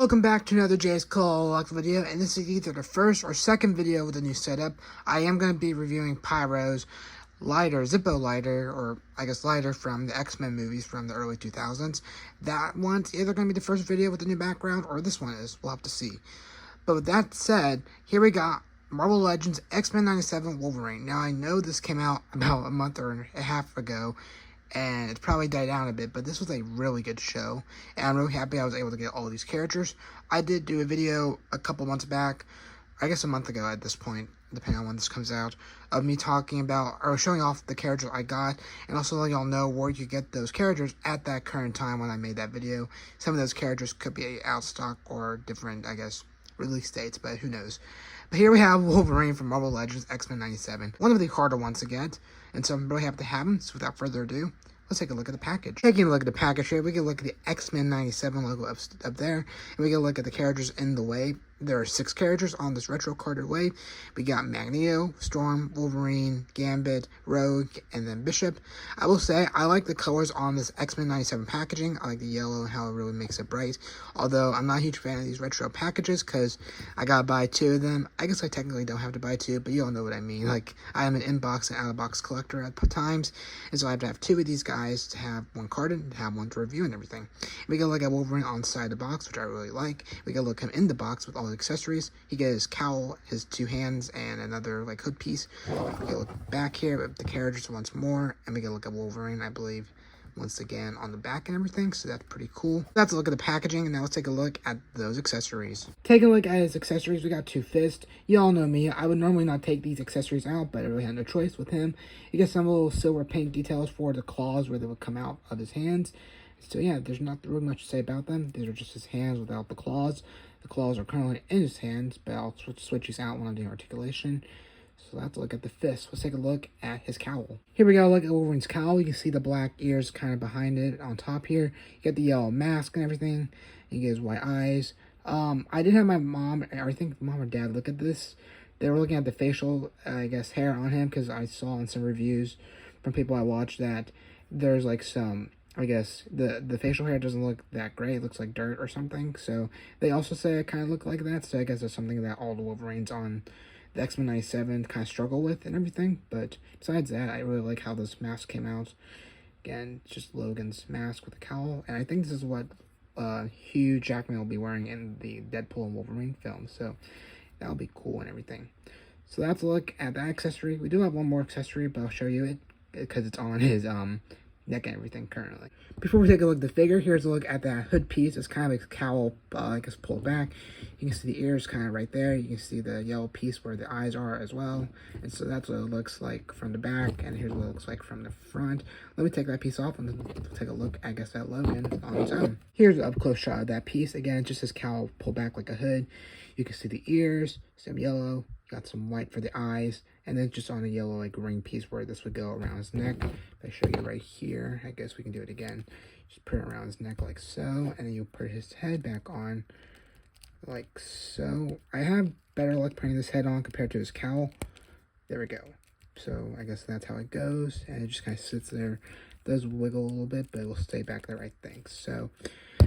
Welcome back to another Jay's Call Lock video, and this is either the first or second video with a new setup. I am going to be reviewing Pyro's lighter, Zippo lighter, or I guess lighter from the X-Men movies from the early 2000s. That one's either going to be the first video with a new background, or this one is. We'll have to see. But with that said, here we got Marvel Legends X-Men 97 Wolverine. Now, I know this came out about a month or a half ago, and it's probably died down a bit, but this was a really good show, and I'm really happy I was able to get all of these characters. I did do a video a couple months back, I guess a month ago at this point, depending on when this comes out, of me talking about, or showing off the characters I got, and also letting y'all know where you get those characters at that current time when I made that video. Some of those characters could be out of stock or different, I guess, release dates, but who knows. But here we have Wolverine from Marvel Legends X-Men 97. One of the harder ones to get, and so I'm really happy to have him. So without further ado, let's take a look at the package. Taking a look at the package here, we can look at the X-Men 97 logo up there, and we can look at the characters in the way. There are 6 characters on this retro carded way. We got Magneto, Storm, Wolverine, Gambit, Rogue, and then Bishop. I will say, I like the colors on this X-Men 97 packaging. I like the yellow and how it really makes it bright. Although, I'm not a huge fan of these retro packages, because I gotta buy 2 of them. I guess I technically don't have to buy 2, but you all know what I mean. Like, I am an in-box and out-of-box collector at times, and so I have to have 2 of these guys to have one carded, and have one to review and everything. We can look at Wolverine on the side of the box, which I really like. We can look him in the box with all the accessories. He gets his cowl, his 2 hands, and another like hood piece. We can look back here with the characters once more, and we can look at Wolverine, I believe, once again on the back and everything, so that's pretty cool. That's a look at the packaging, and now let's take a look at those accessories. Taking a look at his accessories, we got 2 fists. You all know me, I would normally not take these accessories out, but I really had no choice with him. You get some little silver paint details for the claws where they would come out of his hands. So yeah, there's not really much to say about them. These are just his hands without the claws. The claws are currently in his hands, but I'll switch these out when I'm doing articulation. So let's look at the fist. Let's take a look at his cowl. Here we go, look at Wolverine's cowl. You can see the black ears kind of behind it on top here. You get the yellow mask and everything. You get his white eyes. I did have my mom, or I think mom or dad, look at this. They were looking at the facial, I guess, hair on him, because I saw in some reviews from people I watched that there's like some, I guess, the facial hair doesn't look that great. It looks like dirt or something. So they also say it kind of looked like that. So I guess it's something that all the Wolverines on the X-Men 97 kind of struggle with and everything. But besides that, I really like how this mask came out. Again, just Logan's mask with a cowl. And I think this is what Hugh Jackman will be wearing in the Deadpool and Wolverine film. So that'll be cool and everything. So that's a look at that accessory. We do have one more accessory, but I'll show you it because it's on his neck and everything currently. Before we take a look at the figure, here's a look at that hood piece. It's kind of like a cowl, I guess, pulled back. You can see the ears kind of right there. You can see the yellow piece where the eyes are as well. And so that's what it looks like from the back, and here's what it looks like from the front. Let me take that piece off and then take a look, I guess, at Logan on his own. Here's an up-close shot of that piece. Again, just his cowl pulled back like a hood. You can see the ears, some yellow, got some white for the eyes, and then just on a yellow like ring piece where this would go around his neck. If I show you right here, I guess we can do it again. Just put it around his neck like so, and then you put his head back on like so. I have better luck putting this head on compared to his cowl. There we go. So I guess that's how it goes, and it just kind of sits there. It does wiggle a little bit, but it will stay back there, I think. So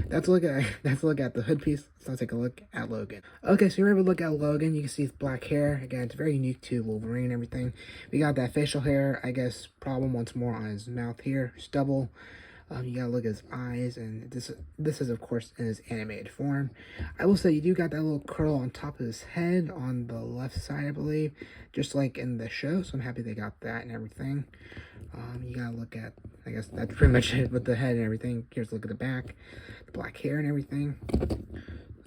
that's a look at the hood piece. Let's now take a look at Logan. Okay, so you're able to look at Logan. You can see his black hair. Again, it's very unique to Wolverine and everything. We got that facial hair, I guess, problem once more on his mouth here. Stubble. You gotta look at his eyes, and this is of course in his animated form. I will say you do got that little curl on top of his head on the left side, I believe, just like in the show. So I'm happy they got that and everything. You gotta look at, I guess that's pretty much it with the head and everything. Here's a look at the back, the black hair and everything.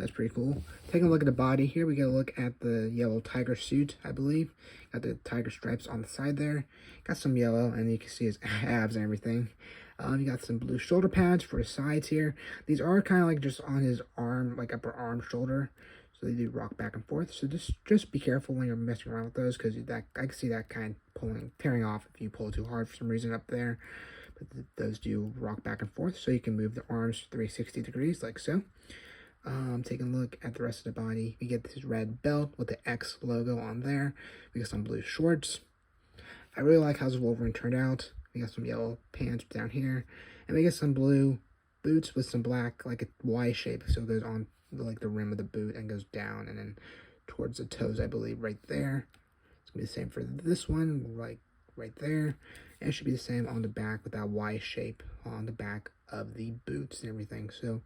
That's pretty cool. Taking a look at the body here, we get a look at the yellow tiger suit, I believe. Got the tiger stripes on the side there. Got some yellow, and you can see his abs and everything. You got some blue shoulder pads for his sides here. These are kind of like just on his arm, like upper arm, shoulder. So they do rock back and forth. So just be careful when you're messing around with those, because I can see that kind of tearing off if you pull too hard for some reason up there. But those do rock back and forth, so you can move the arms 360 degrees like so. Taking a look at the rest of the body, we get this red belt with the X logo on there. We got some blue shorts. I really like how this Wolverine turned out. We got some yellow pants down here, and we get some blue boots with some black, like a Y shape, so it goes on like the rim of the boot and goes down and then towards the toes, I believe, right there. It's gonna be the same for this one, like right there. And it should be the same on the back with that Y shape on the back of the boots and everything. So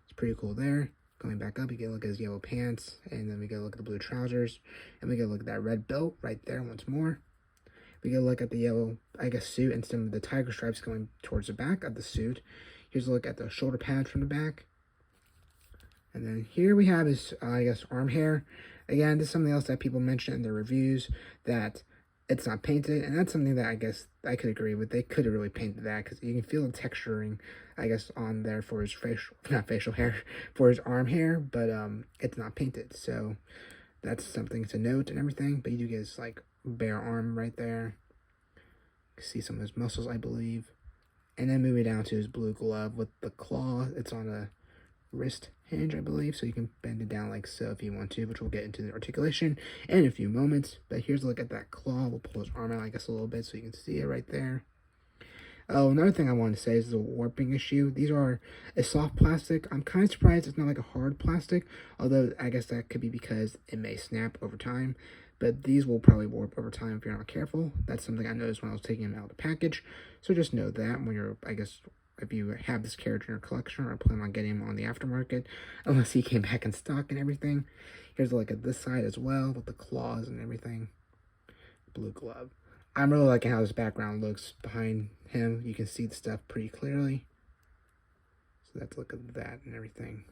it's pretty cool there. Going back up, you get a look at his yellow pants, and then we get a look at the blue trousers, and we get a look at that red belt right there once more. We get a look at the yellow, I guess, suit and some of the tiger stripes going towards the back of the suit. Here's a look at the shoulder pads from the back. And then here we have his, I guess, arm hair. Again, this is something else that people mention in their reviews, that it's not painted, and that's something that I guess I could agree with. They could have really painted that, because you can feel the texturing, I guess, on there for his facial hair, for his arm hair, but it's not painted, so that's something to note and everything. But you do get his, like, bare arm right there. You can see some of his muscles, I believe. And then moving down to his blue glove with the claw. It's on a wrist hinge, I believe, so you can bend it down like so if you want to, which we'll get into the articulation in a few moments. But here's a look at that claw. We'll pull his arm out, I guess, a little bit so you can see it right there. Oh, another thing I wanted to say is the warping issue. These are a soft plastic. I'm kind of surprised it's not like a hard plastic, although I guess that could be because it may snap over time. But these will probably warp over time if you're not careful. That's something I noticed when I was taking them out of the package. So just know that when you're, I guess, if you have this character in your collection or plan on getting him on the aftermarket, unless he came back in stock and everything. Here's a look at this side as well with the claws and everything. Blue glove. I'm really liking how this background looks behind him. You can see the stuff pretty clearly. So let's look at that and everything.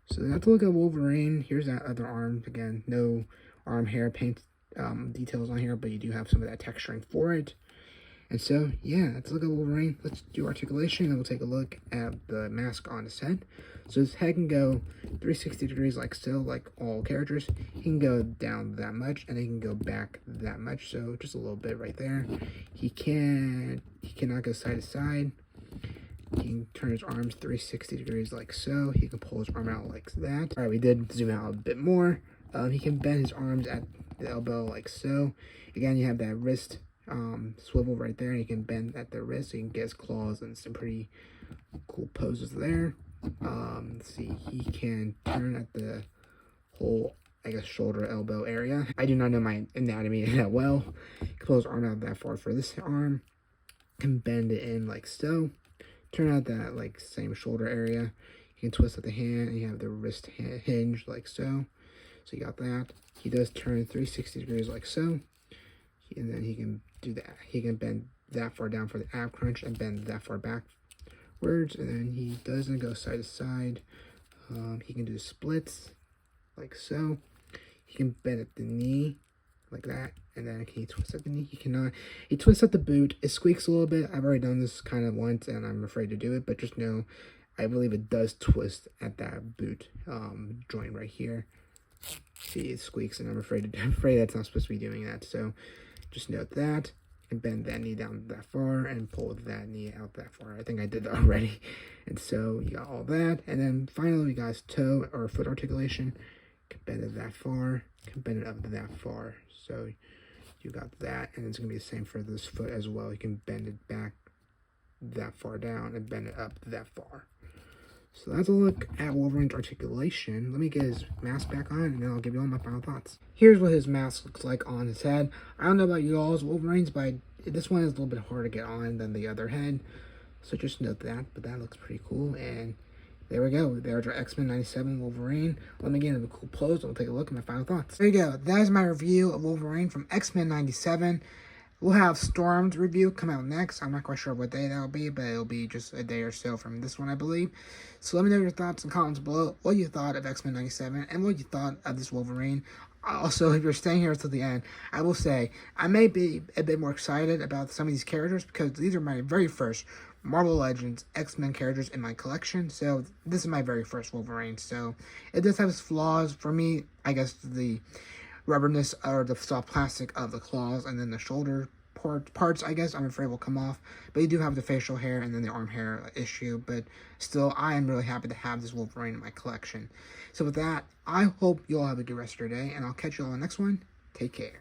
So that's a look at Wolverine. Here's that other arm. Again, no arm hair paint details on here, but you do have some of that texturing for it. And so, yeah, let's look at Wolverine. Let's do articulation, and we'll take a look at the mask on his head. So his head can go 360 degrees like so, like all characters. He can go down that much, and he can go back that much, so just a little bit right there. He cannot go side to side. He can turn his arms 360 degrees like so. He can pull his arm out like that. All right, we did zoom out a bit more. He can bend his arms at the elbow like so. Again, you have that wrist swivel right there, and you can bend at the wrist, so you can get his claws and some pretty cool poses there. Let's see, he can turn at the whole, I guess, shoulder elbow area. I do not know my anatomy that well. He can pull his arm out that far for this arm. Can bend it in like so. Turn out that like same shoulder area. You can twist at the hand, and you have the wrist hinge like so. So you got that. He does turn 360 degrees like so. And then he can do that. He can bend that far down for the ab crunch and bend that far backwards. And then he doesn't go side to side. He can do splits like so. He can bend at the knee like that. And then can he twist at the knee? He cannot. He twists at the boot. It squeaks a little bit. I've already done this kind of once, and I'm afraid to do it. But just know, I believe it does twist at that boot joint right here. See, it squeaks, and I'm afraid that's not supposed to be doing that. So just note that, and bend that knee down that far and pull that knee out that far. I think I did that already. And so you got all that. And then finally, we got his toe or foot articulation. Can bend it that far, can bend it up that far. So you got that, and it's going to be the same for this foot as well. You can bend it back that far down and bend it up that far. So that's a look at Wolverine's articulation. Let me get his mask back on, and then I'll give you all my final thoughts. Here's what his mask looks like on his head. I don't know about you all's Wolverine's, but this one is a little bit harder to get on than the other head. So just note that, but that looks pretty cool. And there we go. There's our X-Men 97 Wolverine. Let me get into the cool pose, and we'll take a look at my final thoughts. There you go. That is my review of Wolverine from X-Men 97. We'll have Storm's review come out next. I'm not quite sure what day that'll be, but it'll be just a day or so from this one, I believe. So let me know your thoughts and comments below, what you thought of X-Men 97 and what you thought of this Wolverine. Also, if you're staying here until the end, I will say I may be a bit more excited about some of these characters because these are my very first Marvel Legends X-Men characters in my collection. So this is my very first Wolverine. So it does have its flaws. For me, I guess the rubberness or the soft plastic of the claws, and then the shoulder parts, I guess, I'm afraid will come off. But you do have the facial hair and then the arm hair issue. But still, I am really happy to have this Wolverine in my collection. So with that, I hope you all have a good rest of your day, and I'll catch you all in the next one. Take care.